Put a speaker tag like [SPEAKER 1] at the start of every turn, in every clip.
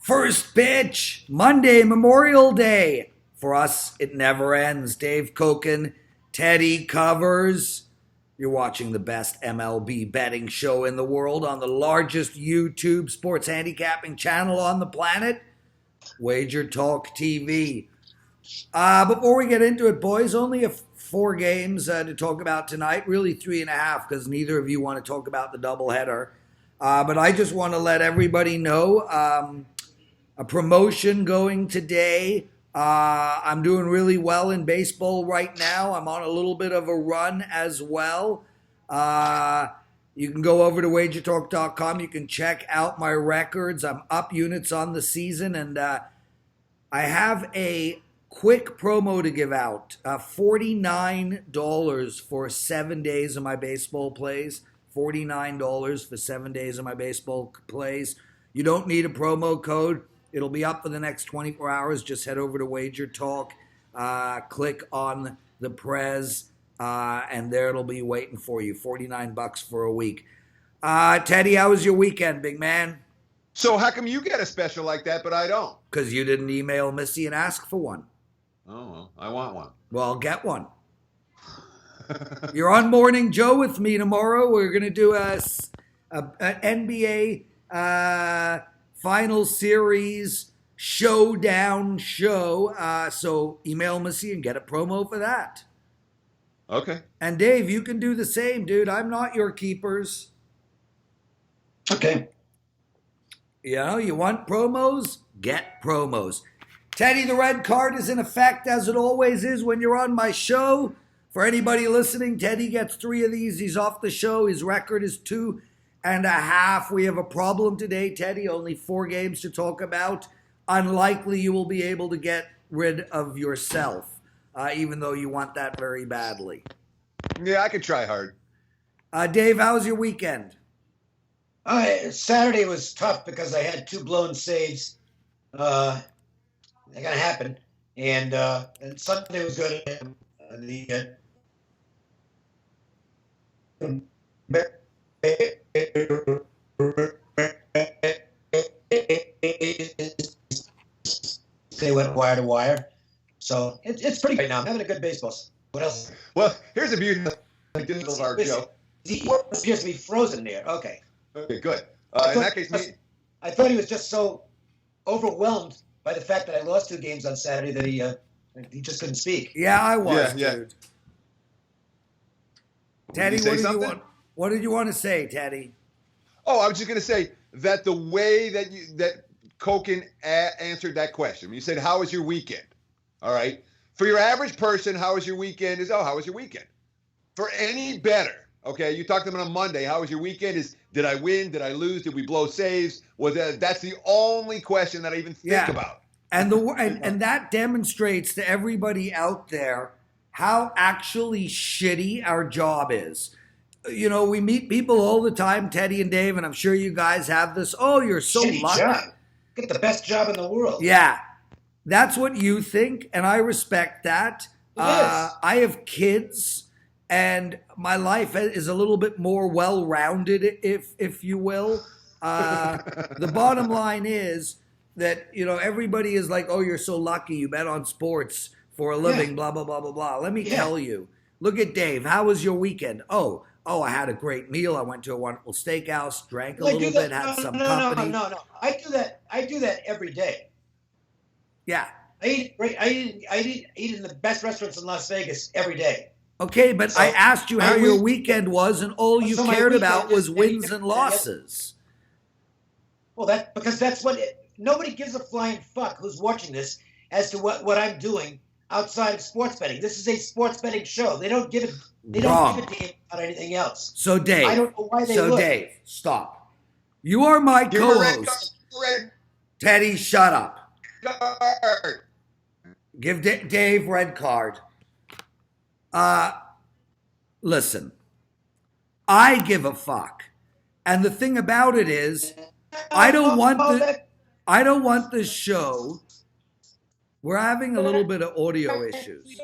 [SPEAKER 1] First pitch, Monday, Memorial Day. For us, it never ends. Dave Cokin, Teddy Covers. You're watching the best MLB betting show in the world on the largest YouTube sports handicapping channel on the planet, WagerTalk TV. Before we get into it, boys, only 4 games to talk about tonight. Really 3.5 because neither of you want to talk about the doubleheader. But I just want to let everybody know a promotion going today. I'm doing really well in baseball right now. I'm on a little bit of a run as well. You can go over to WagerTalk.com. You can check out my records. I'm up units on the season, and I have a quick promo to give out. $49 for 7 days of my baseball plays. $49 for 7 days of my baseball plays. You don't need a promo code. It'll be up for the next 24 hours. Just head over to WagerTalk, click on the Prez, and there it'll be waiting for you. $49 for a week. Teddy, how was your weekend, big man?
[SPEAKER 2] So how come you get a special like that, but I don't?
[SPEAKER 1] Because you didn't email Missy and ask for one.
[SPEAKER 2] Oh, well, I want one.
[SPEAKER 1] Well, get one. You're on Morning Joe with me tomorrow. We're going to do an NBA Final Series Showdown show. So email Missy and get a promo for that.
[SPEAKER 2] Okay.
[SPEAKER 1] And Dave, you can do the same, dude. I'm not your keepers.
[SPEAKER 3] Okay.
[SPEAKER 1] You know, you want promos? Get promos. Teddy, the red card is in effect as it always is when you're on my show. For anybody listening, Teddy gets 3 of these. He's off the show. His record is 2.5. We have a problem today, Teddy. Only 4 games to talk about. Unlikely you will be able to get rid of yourself, even though you want that very badly.
[SPEAKER 2] Yeah, I can try hard.
[SPEAKER 1] Dave, how was your weekend?
[SPEAKER 3] Saturday was tough because I had 2 blown saves. They're going to happen. And Sunday was good. They went wire to wire. So it's pretty good right now. I'm having a good baseball. What else?
[SPEAKER 2] Well, here's the beauty of our Joe.
[SPEAKER 3] He appears to be frozen there. Okay.
[SPEAKER 2] Okay, good. In that case,
[SPEAKER 3] I thought he was just so overwhelmed by the fact that I lost 2 games on Saturday that he just couldn't speak.
[SPEAKER 1] Yeah, I was,
[SPEAKER 2] yeah.
[SPEAKER 1] dude. Teddy, what did you want to say, Teddy?
[SPEAKER 2] Oh, I was just going to say that the way that Cokin answered that question, you said, how was your weekend? All right. For your average person, how was your weekend is, how was your weekend? For any better, okay, you talked to them on a Monday, how was your weekend is, did I win? Did I lose? Did we blow saves? That's the only question that I even think about.
[SPEAKER 1] And and that demonstrates to everybody out there how actually shitty our job is. You know, we meet people all the time, Teddy and Dave, and I'm sure you guys have this. Oh, you're so
[SPEAKER 3] shitty
[SPEAKER 1] lucky.
[SPEAKER 3] Job. Get the best job in the world.
[SPEAKER 1] Yeah, that's what you think, and I respect that. I have kids, and my life is a little bit more well-rounded, if you will. The bottom line is that, you know, everybody is like, oh, you're so lucky. You bet on sports for a living, blah, blah, blah, blah, blah. Let me tell you. Look at Dave. How was your weekend? Oh, I had a great meal. I went to a wonderful steakhouse, drank a little bit, had some company.
[SPEAKER 3] No. I do that every day.
[SPEAKER 1] Yeah.
[SPEAKER 3] I eat in the best restaurants in Las Vegas every day.
[SPEAKER 1] Okay, but I asked you how your weekend was, and all you cared about was wins and losses.
[SPEAKER 3] Well, because that's what nobody gives a flying fuck who's watching this as to what I'm doing outside of sports betting. This is a sports betting show. They don't give it. They don't give a damn about anything else.
[SPEAKER 1] So Dave,
[SPEAKER 3] I don't know why they look.
[SPEAKER 1] Dave, stop. You are my co-host. Teddy, shut up. Give Dave red card. Listen, I give a fuck, and the thing about it is, I don't want this show. We're having a little bit of audio issues.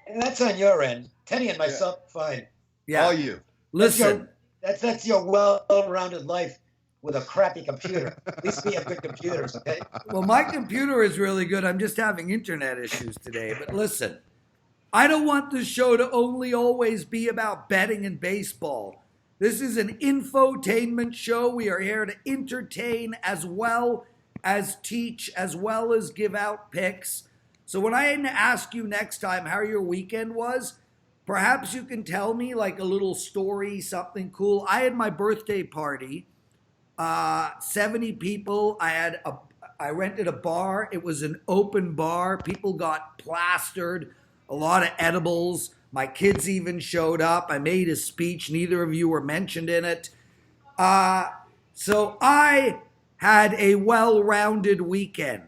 [SPEAKER 3] And that's on your end. Teddy and myself, fine.
[SPEAKER 1] Yeah.
[SPEAKER 2] All you.
[SPEAKER 1] Listen.
[SPEAKER 3] That's your well-rounded life. with a crappy computer. At least we have good computers, okay?
[SPEAKER 1] Well, my computer is really good. I'm just having internet issues today. But listen, I don't want this show to only always be about betting and baseball. This is an infotainment show. We are here to entertain as well as teach, as well as give out picks. So when I ask you next time how your weekend was, perhaps you can tell me like a little story, something cool. I had my birthday party, 70 people. I rented a bar. It was an open bar. People got plastered, a lot of edibles. My kids even showed up. I made a speech. Neither of you were mentioned in it. So I had a well-rounded weekend.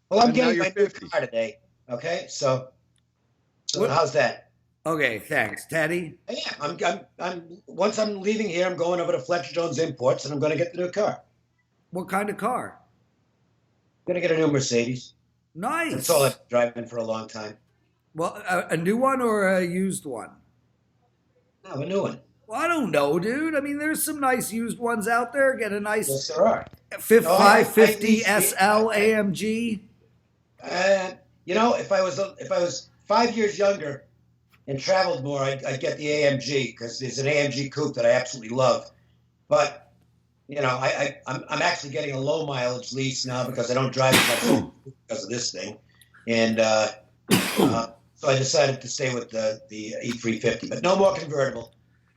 [SPEAKER 3] Well, I'm getting my new car today. Okay, so how's that?
[SPEAKER 1] Okay, thanks, Teddy.
[SPEAKER 3] Yeah, I'm. Once I'm leaving here, I'm going over to Fletcher Jones Imports, and I'm going to get the new car.
[SPEAKER 1] What kind of car?
[SPEAKER 3] I'm going to get a new Mercedes.
[SPEAKER 1] Nice.
[SPEAKER 3] That's all I've been driving for a long time.
[SPEAKER 1] Well, a new one or a used one?
[SPEAKER 3] No, a new one.
[SPEAKER 1] Well, I don't know, dude. I mean, there's some nice used ones out there. Get a nice
[SPEAKER 3] Yes, there are.
[SPEAKER 1] 550 SL AMG.
[SPEAKER 3] If I was 5 years younger and traveled more, I'd get the AMG because there's an AMG coupe that I absolutely love. But I'm actually getting a low mileage lease now because I don't drive as much because of this thing, and so I decided to stay with the E350, but no more convertible.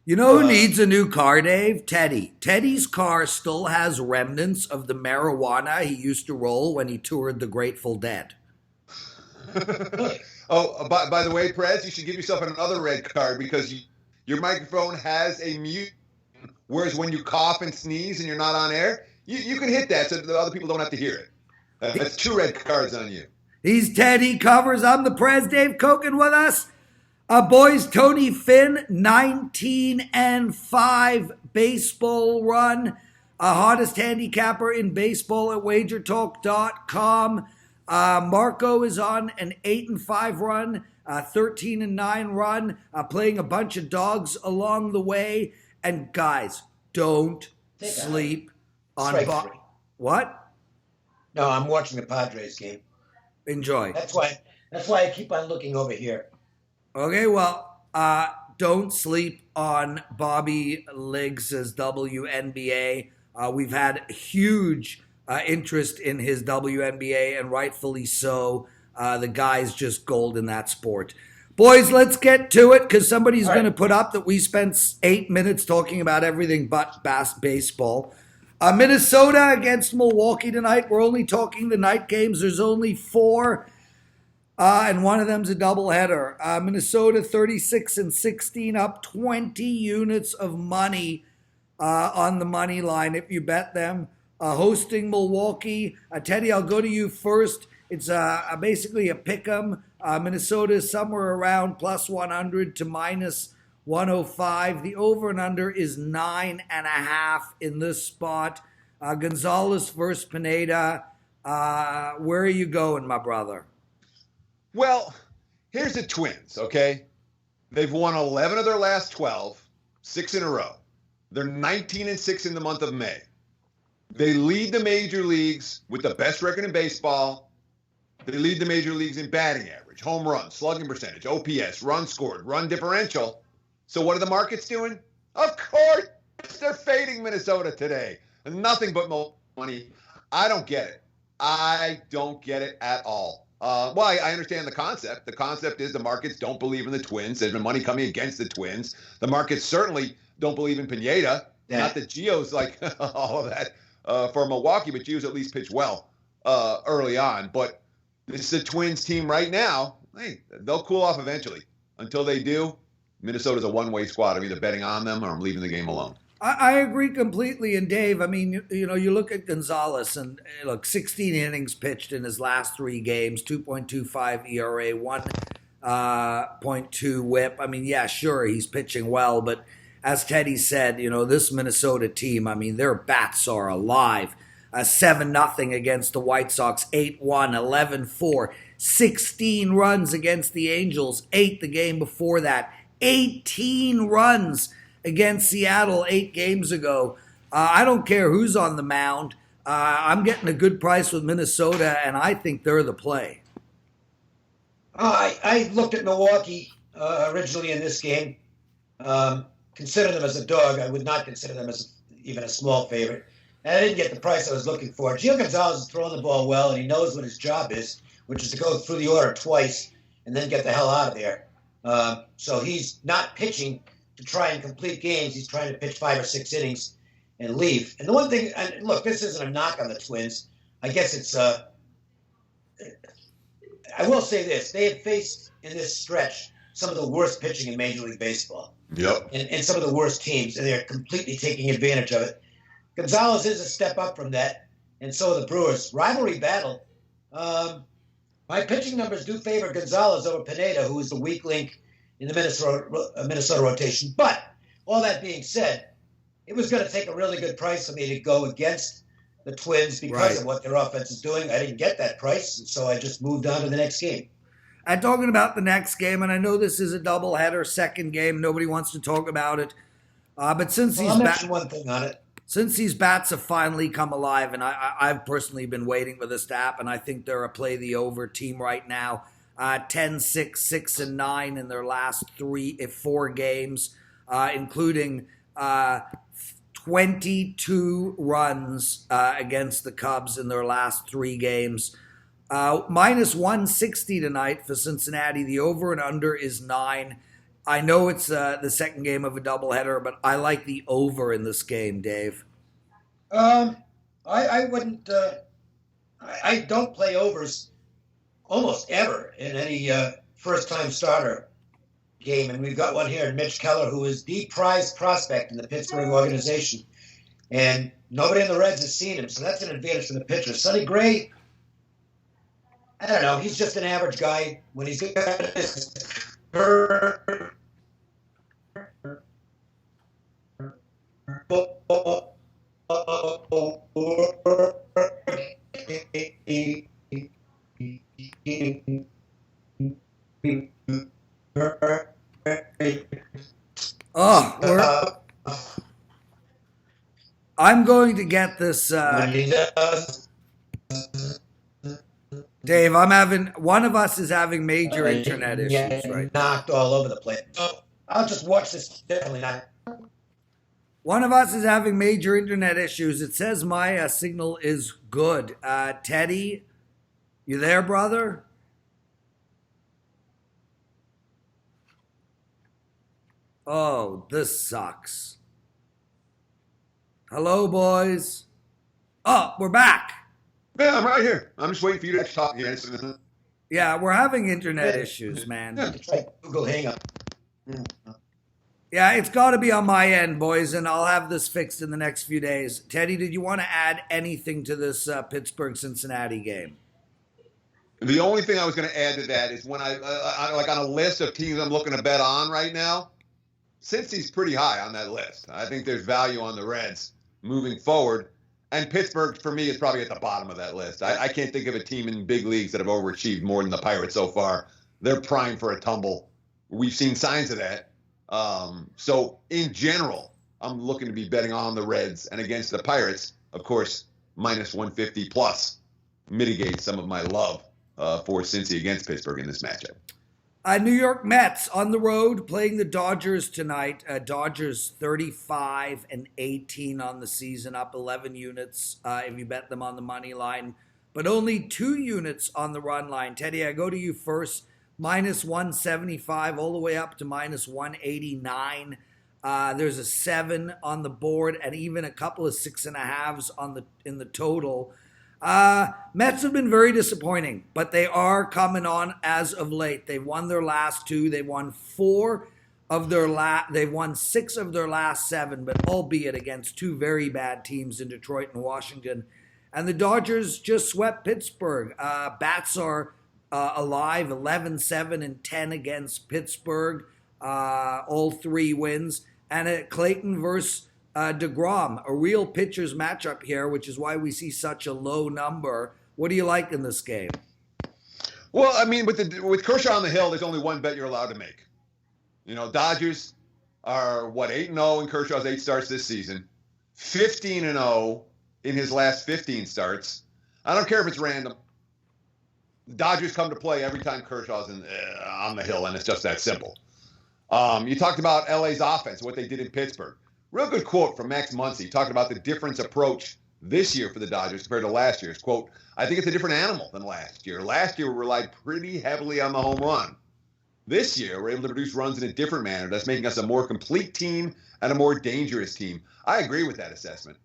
[SPEAKER 1] You know who needs a new car, Dave? Teddy. Teddy's car still has remnants of the marijuana he used to roll when he toured the Grateful Dead.
[SPEAKER 2] By the way, Prez, you should give yourself another red card because your microphone has a mute, whereas when you cough and sneeze and you're not on air, you can hit that so the other people don't have to hear it. That's 2 red cards on you.
[SPEAKER 1] He's Teddy Covers. I'm the Prez, Dave Cokin with us. Boys, Tony Finn, 19-5 baseball run. Hottest handicapper in baseball at WagerTalk.com. Marco is on an 8-5 run, 13-9 run, playing a bunch of dogs along the way. And guys, don't sleep on what?
[SPEAKER 3] No, I'm watching the Padres game.
[SPEAKER 1] Enjoy.
[SPEAKER 3] That's why I keep on looking over here.
[SPEAKER 1] Okay, well, don't sleep on Bobby Liggs' WNBA. We've had huge interest in his WNBA, and rightfully so. The guy's just gold in that sport. Boys, let's get to it, because somebody's going to put up that we spent 8 minutes talking about everything but baseball. Minnesota against Milwaukee tonight. We're only talking the night games. There's only 4. And one of them's a doubleheader. Minnesota 36-16, up 20 units of money on the money line if you bet them. Hosting Milwaukee. Teddy, I'll go to you first. It's basically a pick'em. Minnesota is somewhere around plus 100 to minus 105. The over and under is 9.5 in this spot. Gonzalez versus Pineda. Where are you going, my brother?
[SPEAKER 2] Well, here's the Twins, okay? They've won 11 of their last 12, 6 in a row. They're 19-6 in the month of May. They lead the major leagues with the best record in baseball. They lead the major leagues in batting average, home runs, slugging percentage, OPS, runs scored, run differential. So what are the markets doing? Of course, they're fading Minnesota today. Nothing but money. I don't get it. I don't get it at all. Well, I understand the concept. The concept is the markets don't believe in the Twins. There's been money coming against the Twins. The markets certainly don't believe in Pineda. Yeah. Not that Gio's like all of that for Milwaukee, but Gio's at least pitched well early on. But this is a Twins team right now. Hey, they'll cool off eventually. Until they do, Minnesota's a one-way squad. I'm either betting on them or I'm leaving the game alone.
[SPEAKER 1] I agree completely. And Dave, I mean, you look at Gonzalez and look, 16 innings pitched in his last 3 games, 2.25 ERA, 1.2 whip. I mean, yeah, sure, he's pitching well, but as Teddy said, this Minnesota team, I mean, their bats are alive. 7-0 against the White Sox, 8-1, 11-4, 16 runs against the Angels, 8 the game before that, 18 runs against Seattle 8 games ago. I don't care who's on the mound. I'm getting a good price with Minnesota, and I think they're the play.
[SPEAKER 3] I looked at Milwaukee originally in this game. Consider them as a dog. I would not consider them as even a small favorite. And I didn't get the price I was looking for. Gio Gonzalez is throwing the ball well, and he knows what his job is, which is to go through the order twice and then get the hell out of there. So he's not pitching to try and complete games. He's trying to pitch 5 or 6 innings and leave. And the one thing, and look, this isn't a knock on the Twins. I guess it's I will say this. They have faced in this stretch some of the worst pitching in Major League Baseball.
[SPEAKER 2] Yep.
[SPEAKER 3] And some of the worst teams, and they're completely taking advantage of it. Gonzalez is a step up from that, and so are the Brewers. Rivalry battle. My pitching numbers do favor Gonzalez over Pineda, who is the weak link in the Minnesota rotation. But all that being said, it was going to take a really good price for me to go against the Twins because of what their offense is doing. I didn't get that price, and so I just moved on to the next game.
[SPEAKER 1] And talking about the next game, and I know this is a doubleheader, second game. Nobody wants to talk about it. But since
[SPEAKER 3] I'll mention one thing on it.
[SPEAKER 1] Since these bats have finally come alive, and I've personally been waiting for this to happen, I think they're a play the over team right now. 10-6, 6-9 in their last 4 games, including 22 runs against the Cubs in their last 3 games. Minus 160 tonight for Cincinnati. The over and under is 9. I know it's the second game of a doubleheader, but I like the over in this game, Dave.
[SPEAKER 3] I wouldn't. I don't play overs almost ever in any first-time starter game, and we've got one here in Mitch Keller, who is the prized prospect in the Pittsburgh organization, and nobody in the Reds has seen him, so that's an advantage for the pitcher. Sonny Gray, I don't know. He's just an average guy when he's got his
[SPEAKER 1] I'm going to get this. Dave, one of us is having major internet issues right now.
[SPEAKER 3] Knocked all over the place. I'll just watch this. Definitely not.
[SPEAKER 1] One of us is having major internet issues. It says my signal is good. Teddy, you there, brother? Oh, this sucks. Hello, boys. Oh, we're back.
[SPEAKER 2] Yeah, I'm right here. I'm just waiting for you to talk again.
[SPEAKER 1] Yeah, we're having internet issues, man.
[SPEAKER 3] Try Google Hang Up.
[SPEAKER 1] Yeah, it's got to be on my end, boys, and I'll have this fixed in the next few days. Teddy, did you want to add anything to this Pittsburgh-Cincinnati game?
[SPEAKER 2] The only thing I was going to add to that is when I like on a list of teams I'm looking to bet on right now, Cincy's pretty high on that list. I think there's value on the Reds moving forward. And Pittsburgh, for me, is probably at the bottom of that list. I can't think of a team in big leagues that have overachieved more than the Pirates so far. They're primed for a tumble. We've seen signs of that. So, in general, I'm looking to be betting on the Reds. And against the Pirates, of course, minus 150 plus mitigates some of my love for Cincy against Pittsburgh in this matchup.
[SPEAKER 1] New York Mets on the road playing the Dodgers tonight. Dodgers 35-18 on the season, up 11 units if you bet them on the money line, but only 2 units on the run line. Teddy, I go to you first. Minus 175 all the way up to minus 189. There's a 7 on the board and even a couple of 6.5s in the total. Mets have been very disappointing, but they are coming on as of late. They've won their last 2. They won 6 of their last 7, but albeit against 2 very bad teams in Detroit and Washington. And the Dodgers just swept Pittsburgh. Bats are alive, 11-7-10 against Pittsburgh. All 3 wins. And Clayton versus DeGrom, a real pitcher's matchup here, which is why we see such a low number. What do you like in this game?
[SPEAKER 2] Well, I mean, with Kershaw on the hill, there's only one bet you're allowed to make. You know, Dodgers are, 8-0 in Kershaw's 8 starts this season. 15-0 in his last 15 starts. I don't care if it's random. The Dodgers come to play every time Kershaw's on the hill, and it's just that simple. You talked about LA's offense, what they did in Pittsburgh. Real good quote from Max Muncy talking about the difference approach this year for the Dodgers compared to last year's. Quote, I think it's a different animal than last year. Last year, we relied pretty heavily on the home run. This year, we're able to produce runs in a different manner. That's making us a more complete team and a more dangerous team. I agree with that assessment.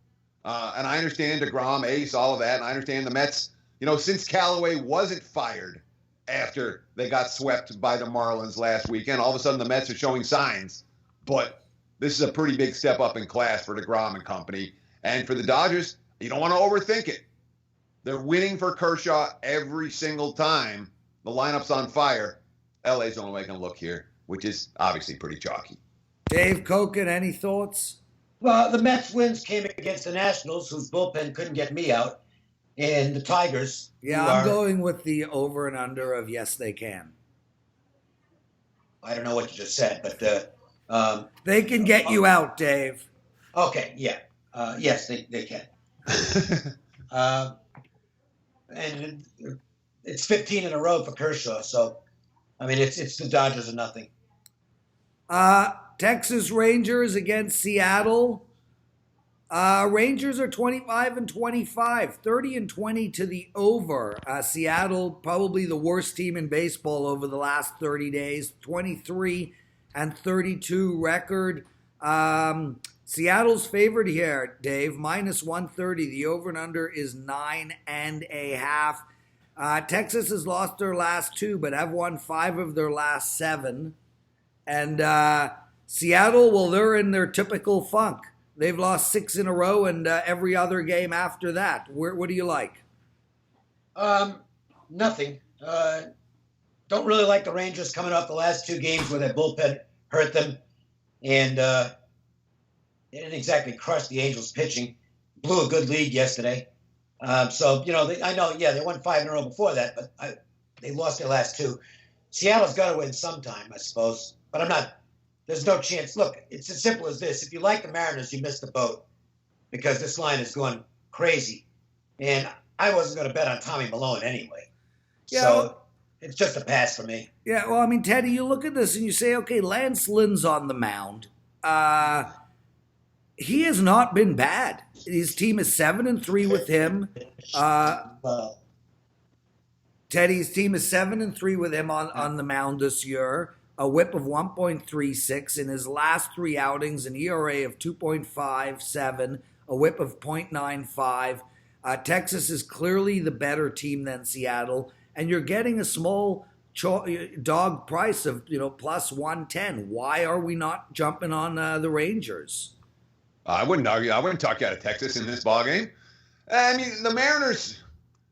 [SPEAKER 2] And I understand DeGrom, Ace, all of that. And I understand the Mets, since Callaway wasn't fired after they got swept by the Marlins last weekend, all of a sudden the Mets are showing signs. But this is a pretty big step up in class for DeGrom and company. And for the Dodgers, you don't want to overthink it. They're winning for Kershaw every single time the lineup's on fire. LA's the only way I can look here, which is obviously pretty chalky.
[SPEAKER 1] Dave Cokin, any thoughts?
[SPEAKER 3] Well, the Mets wins came against the Nationals, whose bullpen couldn't get me out, and the Tigers.
[SPEAKER 1] Yeah, I'm going with the over and under of yes, they can.
[SPEAKER 3] I don't know what you just said, but
[SPEAKER 1] they can get you out, Dave.
[SPEAKER 3] Okay, yeah. Yes, they can. And it's 15 in a row for Kershaw, so I mean it's the Dodgers or nothing.
[SPEAKER 1] Texas Rangers against Seattle. Rangers are 25-25, 30-20 to the over. Seattle, probably the worst team in baseball over the last 30 days, 23-32 record. Seattle's favored here, Dave, -130. The over and under is 9.5. Texas has lost their last 2, but have won 5 of their last 7. And Seattle, well, they're in their typical funk. They've lost 6 in a row, and every other game after that. What do you like?
[SPEAKER 3] Nothing. Don't really like the Rangers coming off the last 2 games where their bullpen hurt them, and they didn't exactly crush the Angels pitching. Blew a good lead yesterday. So, I know, they won 5 in a row before that, but they lost their last 2. Seattle's got to win sometime, I suppose. But there's no chance. Look, it's as simple as this. If you like the Mariners, you missed the boat because this line is going crazy. And I wasn't going to bet on Tommy Milone anyway. Yeah, so it's just a pass for me.
[SPEAKER 1] Yeah, well, I mean, Teddy, you look at this and you say, okay, Lance Lynn's on the mound. He has not been bad. His team is 7-3 with him. Teddy's team is 7-3 with him on the mound this year. A whip of 1.36 in his last 3 outings, an ERA of 2.57, a whip of 0.95. Texas is clearly the better team than Seattle, and you're getting a small dog price of plus 110. Why are we not jumping on the Rangers?
[SPEAKER 2] I wouldn't argue. I wouldn't talk you out of Texas in this ballgame. I mean, the Mariners.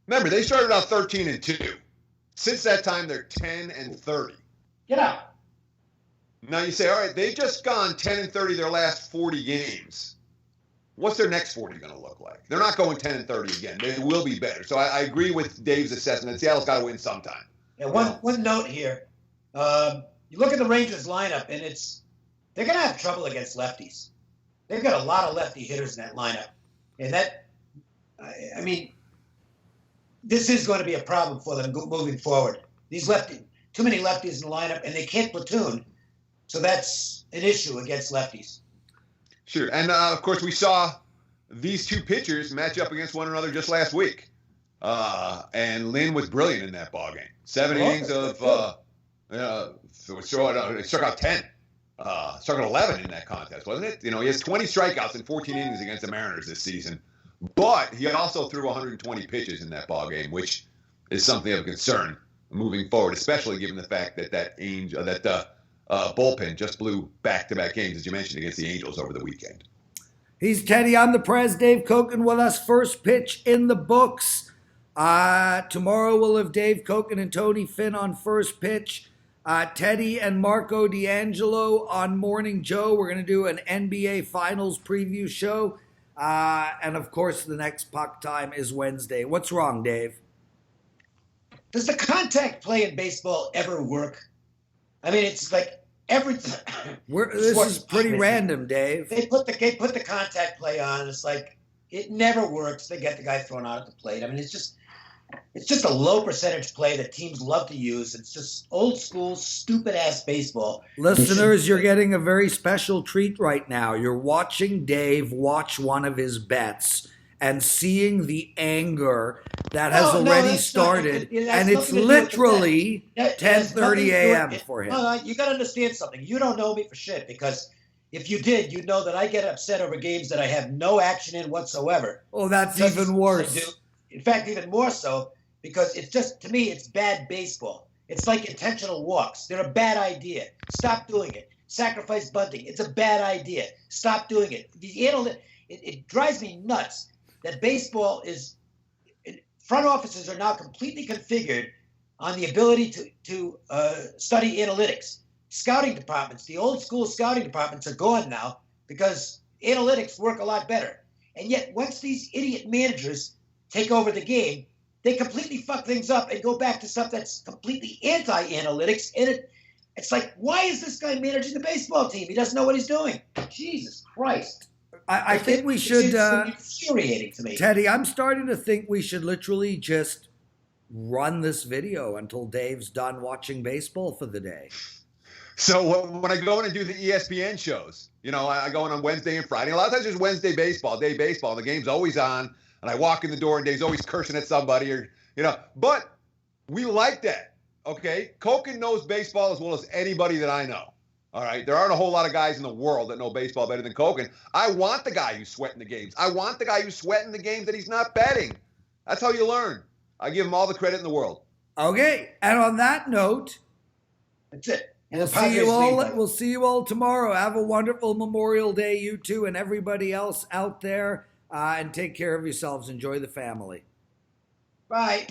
[SPEAKER 2] Remember, they started out 13-2. Since that time, they're 10-30.
[SPEAKER 3] Get out.
[SPEAKER 2] Now you say, all right, they've just gone 10-30 their last 40 games. What's their next 40 going to look like? They're not going 10-30 again. They will be better. So I agree with Dave's assessment that Seattle's got to win sometime.
[SPEAKER 3] Yeah, one note here. You look at the Rangers lineup, and they're going to have trouble against lefties. They've got a lot of lefty hitters in that lineup. And I mean, this is going to be a problem for them moving forward. Too many lefties in the lineup, and they can't platoon. So that's an issue against lefties.
[SPEAKER 2] Sure. And, of course, we saw these 2 pitchers match up against one another just last week. And Lynn was brilliant in that ballgame. 7 innings of struck out 10. Struck out 11 in that contest, wasn't it? He has 20 strikeouts in 14 innings against the Mariners this season. But he also threw 120 pitches in that ballgame, which is something of concern moving forward, especially given the fact that bullpen just blew back-to-back games, as you mentioned, against the Angels over the weekend.
[SPEAKER 1] He's Teddy. I'm the Prez. Dave Cokin with us. First pitch in the books. Tomorrow we'll have Dave Cokin and Tony Finn on first pitch. Teddy and Marco D'Angelo on Morning Joe. We're going to do an NBA Finals preview show. And, of course, the next puck time is Wednesday. What's wrong, Dave?
[SPEAKER 3] Does the contact play in baseball ever work? I mean, it's like every
[SPEAKER 1] This is pretty random, Dave.
[SPEAKER 3] They put the contact play on. It's like it never works. They get the guy thrown out at the plate. I mean, it's just a low percentage play that teams love to use. It's just old school, stupid ass baseball.
[SPEAKER 1] Listeners, you're getting a very special treat right now. You're watching Dave watch one of his bets and seeing the anger that has already started, and it's literally 10:30 a.m. for him.
[SPEAKER 3] You got to understand something. You don't know me for shit, because if you did, you'd know that I get upset over games that I have no action in whatsoever.
[SPEAKER 1] Oh, that's even worse.
[SPEAKER 3] In fact, even more so, because it's just, to me, it's bad baseball. It's like intentional walks. They're a bad idea. Stop doing it. Sacrifice bunting. It's a bad idea. Stop doing it. It drives me nuts that baseball is, front offices are now completely configured on the ability to study analytics. Scouting departments, the old school scouting departments are gone now because analytics work a lot better. And yet, once these idiot managers take over the game, they completely fuck things up and go back to stuff that's completely anti-analytics. And it's like, why is this guy managing the baseball team? He doesn't know what he's doing. Jesus Christ.
[SPEAKER 1] I think we should,
[SPEAKER 3] it's infuriating to me.
[SPEAKER 1] Teddy, I'm starting to think we should literally just run this video until Dave's done watching baseball for the day.
[SPEAKER 2] So when I go in and do the ESPN shows, I go in on Wednesday and Friday. A lot of times it's Wednesday baseball, day baseball. The game's always on, and I walk in the door and Dave's always cursing at somebody, But we like that, okay? Cokin knows baseball as well as anybody that I know. All right, there aren't a whole lot of guys in the world that know baseball better than Cokin. I want the guy who's sweating the games. I want the guy who's sweating the games that he's not betting. That's how you learn. I give him all the credit in the world.
[SPEAKER 1] Okay, and on that note,
[SPEAKER 3] that's it.
[SPEAKER 1] We'll see you all tomorrow. Have a wonderful Memorial Day, you two, and everybody else out there. And take care of yourselves. Enjoy the family.
[SPEAKER 3] Bye.